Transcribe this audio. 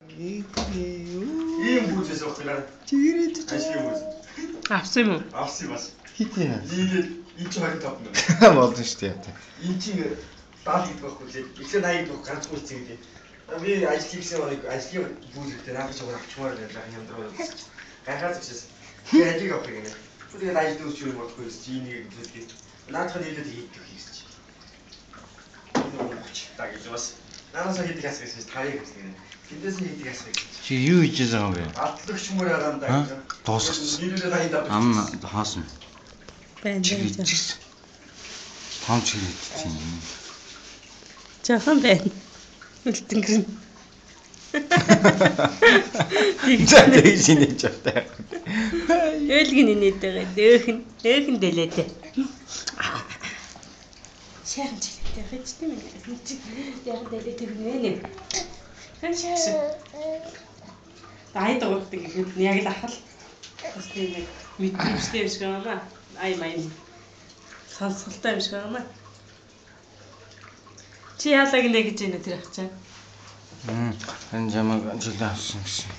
Ийм бүжээс өгөхлээр. Чигээрээ Ажлын бүж. Авсан юм уу? Авсан бас. хитээ. Ийгээд энэ чи 25 мянга. Болно шүү дээ. Энэ чи 70 гэдэг байхгүй лээ. Эхлээд 80 гэдэг ганцгүй үлцэн гэдэг. Би ажил хийсэн оныг ажлын бүжигтэй наадах чигээр авчмаар байлаа хямдруу. Гайхаад згшээс. Би ажиг авах юм. Тэгээд ажил дүүс юм болохгүй чи энийг үзүүлдэг. Наадах нь хэлээд хийдэг хийсч. Энэ өгч та гэж бас. Наанасаа хийдэг асах гэсэн чинь тавыг гэсэн. Тэндээс нь хийдэг асах гэж. Чи юу хийж байгаа юм бэ? Алдлах чимээр байгаа юм да. Дуусчихсан. Нийлүүлээд 85. Ам хаасан. Байна. Том чиглэлтэй юм. Жахан байна. Үлдэнгэр. За тэгж шинэж автай. Өөлгөн инээд байгаа. Өөхөн дэлээдэ. Шаарч хэлээ. Хэвчтэй мэн. Яг дэлээ тэрнэ нэ. Ай дурддаг гэхэд яг л ахал. Бас тийм мэдрэмжтэй юм шиг байна. Ай май. Сонсголтой юм шиг байна. Чи яалаг нэ гэж энэ тэр ах чаа. Энэ жамаг жилээ авсан гэсэн.